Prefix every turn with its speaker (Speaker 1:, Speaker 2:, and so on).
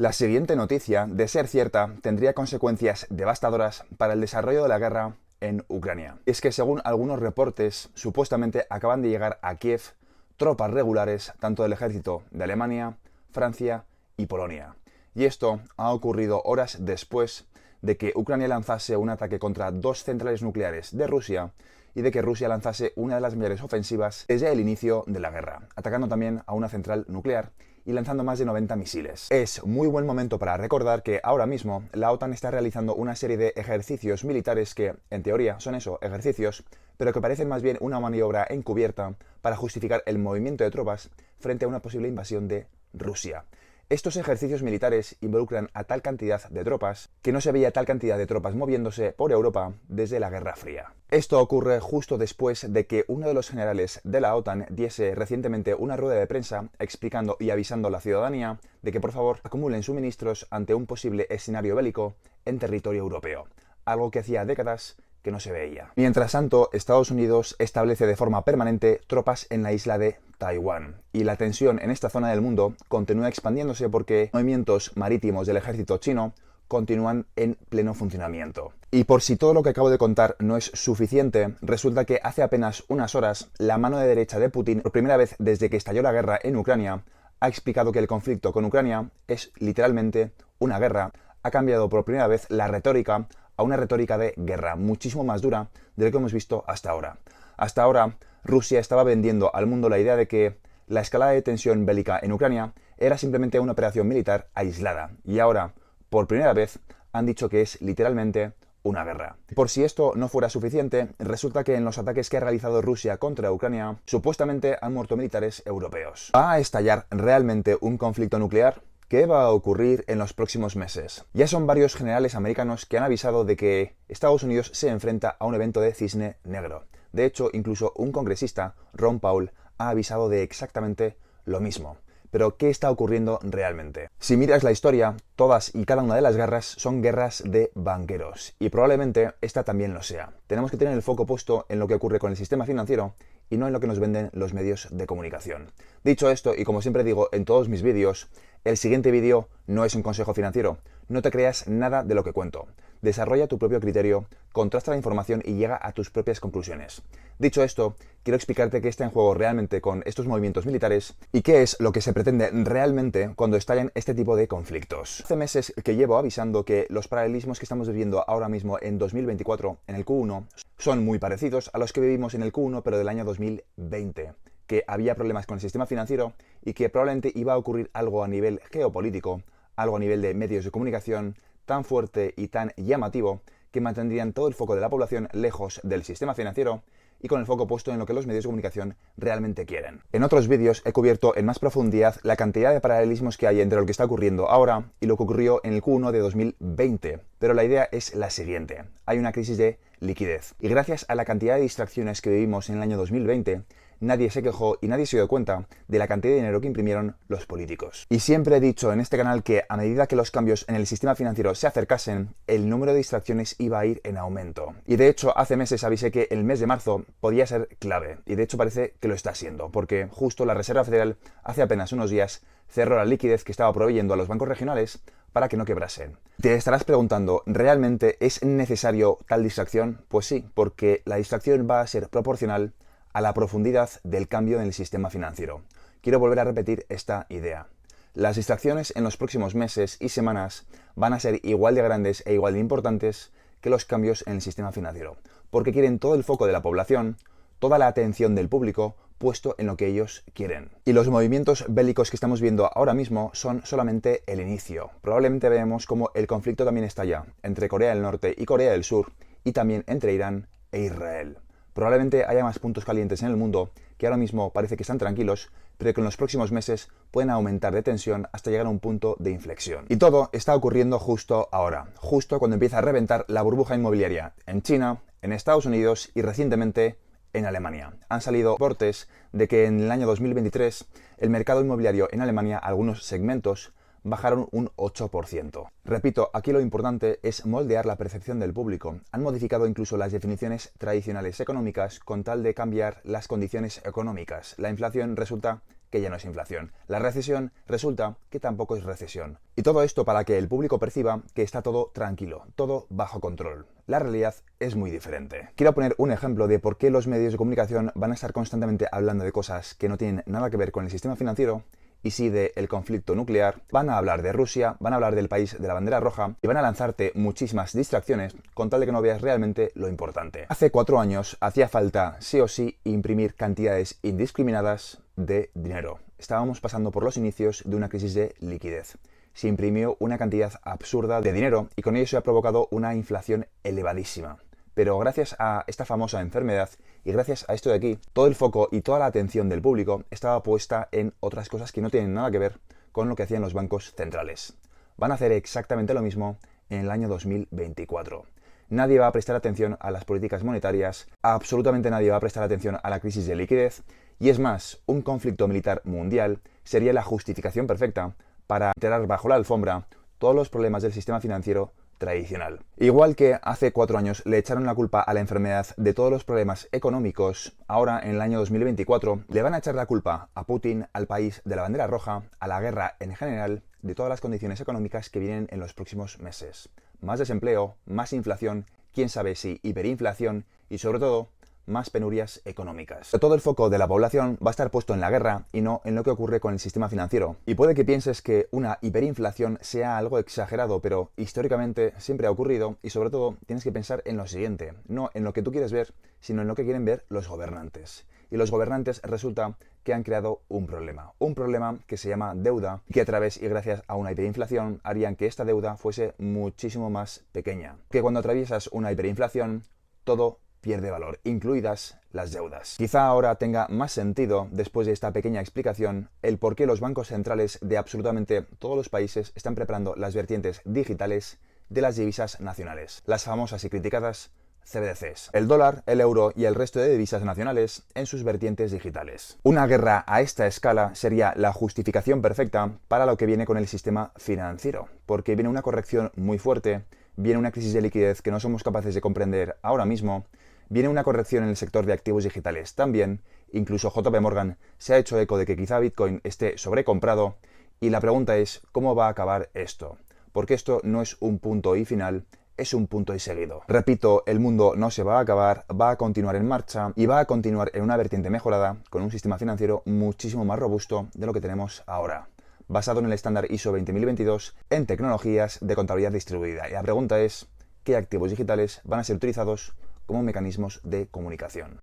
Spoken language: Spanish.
Speaker 1: La siguiente noticia, de ser cierta, tendría consecuencias devastadoras para el desarrollo de la guerra en Ucrania. Y es que según algunos reportes, supuestamente acaban de llegar a Kiev tropas regulares tanto del ejército de Alemania, Francia y Polonia. Y esto ha ocurrido horas después de que Ucrania lanzase un ataque contra dos centrales nucleares de Rusia y de que Rusia lanzase una de las mayores ofensivas desde el inicio de la guerra, atacando también a una central nuclear y lanzando más de 90 misiles. Es muy buen momento para recordar que ahora mismo la OTAN está realizando una serie de ejercicios militares que, en teoría, son eso, ejercicios, pero que parecen más bien una maniobra encubierta para justificar el movimiento de tropas frente a una posible invasión de Rusia. Estos ejercicios militares involucran a tal cantidad de tropas que no se veía tal cantidad de tropas moviéndose por Europa desde la Guerra Fría. Esto ocurre justo después de que uno de los generales de la OTAN diese recientemente una rueda de prensa explicando y avisando a la ciudadanía de que por favor acumulen suministros ante un posible escenario bélico en territorio europeo, algo que hacía décadas que no se veía. Mientras tanto, Estados Unidos establece de forma permanente tropas en la isla de Taiwán, y la tensión en esta zona del mundo continúa expandiéndose porque movimientos marítimos del ejército chino continúan en pleno funcionamiento. Y por si todo lo que acabo de contar no es suficiente, resulta que hace apenas unas horas la mano de derecha de Putin, por primera vez desde que estalló la guerra en Ucrania, ha explicado que el conflicto con Ucrania es literalmente una guerra. Ha cambiado por primera vez la retórica a una retórica de guerra muchísimo más dura de lo que hemos visto hasta ahora. Hasta ahora, Rusia estaba vendiendo al mundo la idea de que la escalada de tensión bélica en Ucrania era simplemente una operación militar aislada, y ahora, por primera vez, han dicho que es literalmente una guerra. Por si esto no fuera suficiente, resulta que en los ataques que ha realizado Rusia contra Ucrania, supuestamente han muerto militares europeos. ¿Va a estallar realmente un conflicto nuclear? ¿Qué va a ocurrir en los próximos meses? Ya son varios generales americanos que han avisado de que Estados Unidos se enfrenta a un evento de cisne negro. De hecho, incluso un congresista, Ron Paul, ha avisado de exactamente lo mismo. Pero, ¿qué está ocurriendo realmente? Si miras la historia, todas y cada una de las guerras son guerras de banqueros. Y probablemente esta también lo sea. Tenemos que tener el foco puesto en lo que ocurre con el sistema financiero y no en lo que nos venden los medios de comunicación. Dicho esto, y como siempre digo en todos mis vídeos, el siguiente vídeo no es un consejo financiero. No te creas nada de lo que cuento. Desarrolla tu propio criterio, contrasta la información y llega a tus propias conclusiones. Dicho esto, quiero explicarte qué está en juego realmente con estos movimientos militares y qué es lo que se pretende realmente cuando estallan este tipo de conflictos. Hace meses que llevo avisando que los paralelismos que estamos viviendo ahora mismo en 2024 en el Q1 son muy parecidos a los que vivimos en el Q1 pero del año 2020. Que había problemas con el sistema financiero y que probablemente iba a ocurrir algo a nivel geopolítico, algo a nivel de medios de comunicación tan fuerte y tan llamativo que mantendrían todo el foco de la población lejos del sistema financiero y con el foco puesto en lo que los medios de comunicación realmente quieren. En otros vídeos he cubierto en más profundidad la cantidad de paralelismos que hay entre lo que está ocurriendo ahora y lo que ocurrió en el Q1 de 2020, pero la idea es la siguiente. Hay una crisis de liquidez y gracias a la cantidad de distracciones que vivimos en el año 2020, nadie se quejó y nadie se dio cuenta de la cantidad de dinero que imprimieron los políticos. Y siempre he dicho en este canal que a medida que los cambios en el sistema financiero se acercasen, el número de distracciones iba a ir en aumento. Y de hecho, hace meses avisé que el mes de marzo podía ser clave. Y de hecho parece que lo está siendo, porque justo la Reserva Federal hace apenas unos días cerró la liquidez que estaba proveyendo a los bancos regionales para que no quebrasen. Te estarás preguntando, ¿realmente es necesario tal distracción? Pues sí, porque la distracción va a ser proporcional a la profundidad del cambio en el sistema financiero. Quiero volver a repetir esta idea. Las distracciones en los próximos meses y semanas van a ser igual de grandes e igual de importantes que los cambios en el sistema financiero, porque quieren todo el foco de la población, toda la atención del público puesto en lo que ellos quieren. Y los movimientos bélicos que estamos viendo ahora mismo son solamente el inicio. Probablemente veamos cómo el conflicto también estalla entre Corea del Norte y Corea del Sur y también entre Irán e Israel. Probablemente haya más puntos calientes en el mundo que ahora mismo parece que están tranquilos, pero que en los próximos meses pueden aumentar de tensión hasta llegar a un punto de inflexión. Y todo está ocurriendo justo ahora, justo cuando empieza a reventar la burbuja inmobiliaria en China, en Estados Unidos y recientemente en Alemania. Han salido reportes de que en el año 2023 el mercado inmobiliario en Alemania, algunos segmentos, bajaron un 8%. Repito, aquí lo importante es moldear la percepción del público. Han modificado incluso las definiciones tradicionales económicas con tal de cambiar las condiciones económicas. La inflación resulta que ya no es inflación. La recesión resulta que tampoco es recesión. Y todo esto para que el público perciba que está todo tranquilo, todo bajo control. La realidad es muy diferente. Quiero poner un ejemplo de por qué los medios de comunicación van a estar constantemente hablando de cosas que no tienen nada que ver con el sistema financiero y sí del conflicto nuclear. Van a hablar de Rusia, van a hablar del país de la bandera roja y van a lanzarte muchísimas distracciones con tal de que no veas realmente lo importante. Hace 4 años hacía falta sí o sí imprimir cantidades indiscriminadas de dinero. Estábamos pasando por los inicios de una crisis de liquidez. Se imprimió una cantidad absurda de dinero y con ello se ha provocado una inflación elevadísima. Pero gracias a esta famosa enfermedad y gracias a esto de aquí, todo el foco y toda la atención del público estaba puesta en otras cosas que no tienen nada que ver con lo que hacían los bancos centrales. Van a hacer exactamente lo mismo en el año 2024. Nadie va a prestar atención a las políticas monetarias, absolutamente nadie va a prestar atención a la crisis de liquidez, y es más, un conflicto militar mundial sería la justificación perfecta para enterrar bajo la alfombra todos los problemas del sistema financiero tradicional. Igual que hace 4 años le echaron la culpa a la enfermedad de todos los problemas económicos, ahora en el año 2024 le van a echar la culpa a Putin, al país de la bandera roja, a la guerra en general, de todas las condiciones económicas que vienen en los próximos meses. Más desempleo, más inflación, quién sabe si hiperinflación y sobre todo más penurias económicas. Todo el foco de la población va a estar puesto en la guerra y no en lo que ocurre con el sistema financiero. Y puede que pienses que una hiperinflación sea algo exagerado, pero históricamente siempre ha ocurrido y sobre todo tienes que pensar en lo siguiente, no en lo que tú quieres ver, sino en lo que quieren ver los gobernantes. Y los gobernantes resulta que han creado un problema que se llama deuda, que a través y gracias a una hiperinflación harían que esta deuda fuese muchísimo más pequeña. Que cuando atraviesas una hiperinflación, todo pierde valor, incluidas las deudas. Quizá ahora tenga más sentido, después de esta pequeña explicación, el por qué los bancos centrales de absolutamente todos los países están preparando las vertientes digitales de las divisas nacionales, las famosas y criticadas CBDCs, el dólar, el euro y el resto de divisas nacionales en sus vertientes digitales. Una guerra a esta escala sería la justificación perfecta para lo que viene con el sistema financiero, porque viene una corrección muy fuerte, viene una crisis de liquidez que no somos capaces de comprender ahora mismo, viene una corrección en el sector de activos digitales también, incluso JP Morgan se ha hecho eco de que quizá Bitcoin esté sobrecomprado y la pregunta es ¿cómo va a acabar esto? Porque esto no es un punto y final, es un punto y seguido. Repito, el mundo no se va a acabar, va a continuar en marcha y va a continuar en una vertiente mejorada con un sistema financiero muchísimo más robusto de lo que tenemos ahora, basado en el estándar ISO 20022 en tecnologías de contabilidad distribuida. Y la pregunta es, ¿qué activos digitales van a ser utilizados como mecanismos de comunicación?